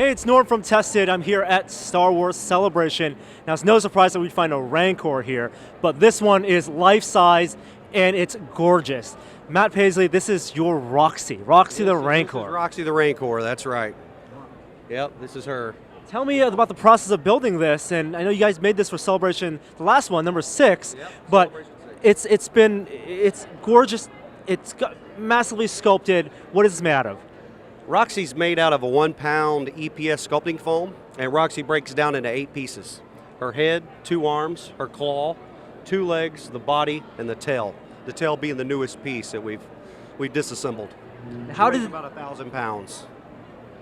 Hey, it's Norm from Tested. I'm here at Star Wars Celebration. Now, it's no surprise that we'd find a Rancor here, but this one is life-size and it's gorgeous. Matt Paisley, this is your Roxy the Rancor. This is Roxy the Rancor, that's right. Yep, this is her. Tell me about the process of building this, and I know you guys made this for Celebration, the last one, number 6, yep, but it's gorgeous, it's massively sculpted. What is this made out of? Roxy's made out of a 1-pound EPS sculpting foam, and Roxy breaks down into 8 pieces. Her head, 2 arms, her claw, 2 legs, the body, and the tail. The tail being the newest piece that we've disassembled. How did about 1,000 pounds?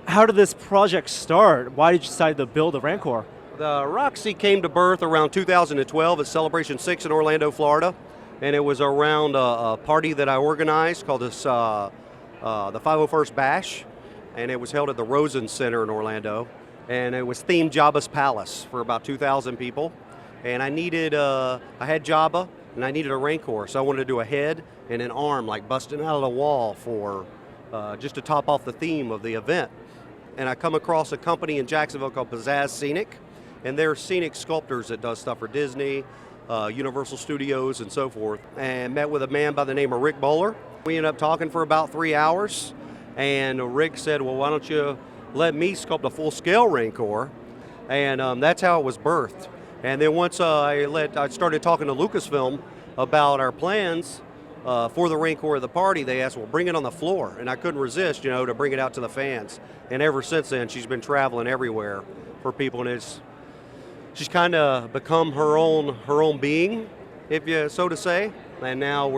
How did this project start? Why did you decide to build a Rancor? The Roxy came to birth around 2012 at Celebration 6 in Orlando, Florida, and it was around a party that I organized called the 501st Bash, and it was held at the Rosen Center in Orlando, and it was themed Jabba's Palace for about 2,000 people, and I had Jabba, and I needed a Rancor, so I wanted to do a head and an arm like busting out of the wall for just to top off the theme of the event. And I come across a company in Jacksonville called Pizzazz Scenic, and they're scenic sculptors that does stuff for Disney, Universal Studios, and so forth, and met with a man by the name of Rick Bowler. We ended up talking for about 3 hours, and Rick said, well, why don't you let me sculpt a full-scale Rancor? And that's how it was birthed. And then once I started talking to Lucasfilm about our plans for the Rancor at the party, they asked, well, bring it on the floor. And I couldn't resist, to bring it out to the fans. And ever since then, she's been traveling everywhere for people, and she's kind of become her own being, if you so to say. And now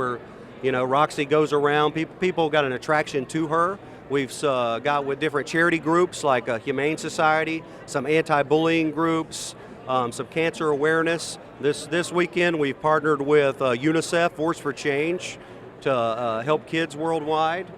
Roxy goes around. People got an attraction to her. We've got with different charity groups like Humane Society, some anti-bullying groups, some cancer awareness. This weekend we've partnered with UNICEF, Force for Change, to help kids worldwide.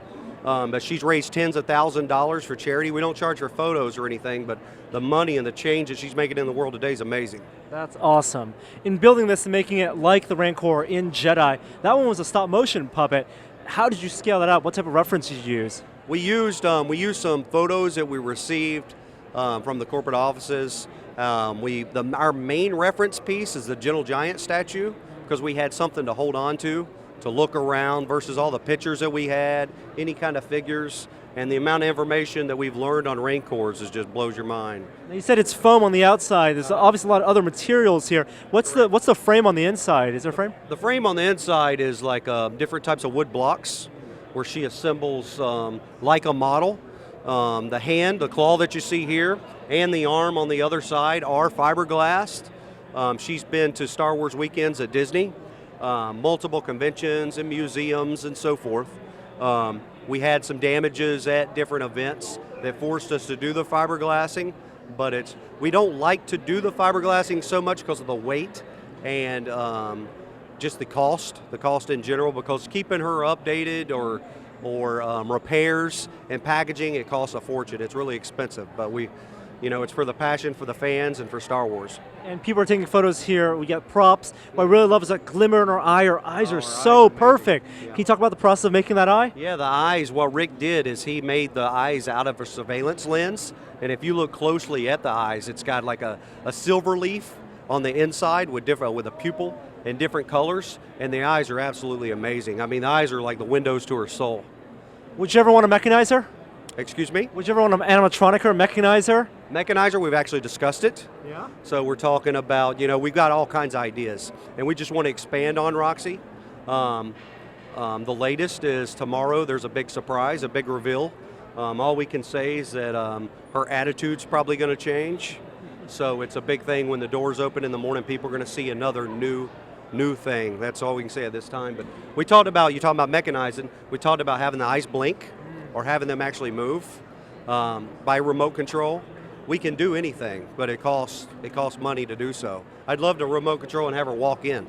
But she's raised tens of thousands of dollars for charity. We don't charge her photos or anything, but the money and the change that she's making in the world today is amazing. That's awesome. In building this and making it like the Rancor in Jedi, that one was a stop motion puppet. How did you scale that up? What type of reference did you use? We used some photos that we received from the corporate offices. Our main reference piece is the Gentle Giant statue, because we had something to hold on to look around versus all the pictures that we had, any kind of figures, and the amount of information that we've learned on Rancors just blows your mind. You said it's foam on the outside. There's obviously a lot of other materials here. What's the frame on the inside? Is there a frame? The frame on the inside is like different types of wood blocks where she assembles like a model. The hand, the claw that you see here, and the arm on the other side are fiberglass. She's been to Star Wars weekends at Disney, multiple conventions and museums and so forth. We had some damages at different events that forced us to do the fiberglassing, but we don't like to do the fiberglassing so much because of the weight and just the cost in general, because keeping her updated or repairs and packaging, it costs a fortune. It's really expensive, but it's for the passion for the fans and for Star Wars. And people are taking photos here. We get props. What I really love is that glimmer in her eye. Her eyes are so perfect. Yeah. Can you talk about the process of making that eye? Yeah, the eyes, what Rick did is he made the eyes out of a surveillance lens, and if you look closely at the eyes, it's got like a silver leaf on the inside with a pupil in different colors, and the eyes are absolutely amazing. I mean, the eyes are like the windows to her soul. Would you ever want to mechanize her? Excuse me? Would you ever want to animatronic her, mechanize her? Mechanize her, we've actually discussed it. Yeah. So we're talking about, we've got all kinds of ideas, and we just want to expand on Roxy. The latest is tomorrow. There's a big surprise, a big reveal. All we can say is that her attitude's probably going to change. So it's a big thing when the doors open in the morning. People are going to see another new thing. That's all we can say at this time. But you talked about mechanizing. We talked about having the eyes blink or having them actually move by remote control. We can do anything, but it costs money to do so. I'd love to remote control and have her walk in.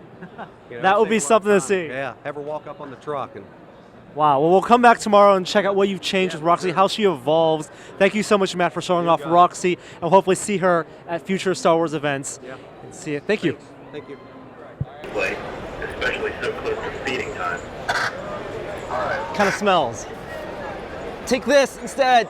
That would be something to see. Yeah, have her walk up on the truck. Wow, well, we'll come back tomorrow and check out what you've changed with Roxy, how she evolves. Thank you so much, Matt, for showing off Roxy, and we'll hopefully see her at future Star Wars events. Yeah. And see it. Thank you. Thank you. Especially so close to feeding time. Kind of smells. Take this instead.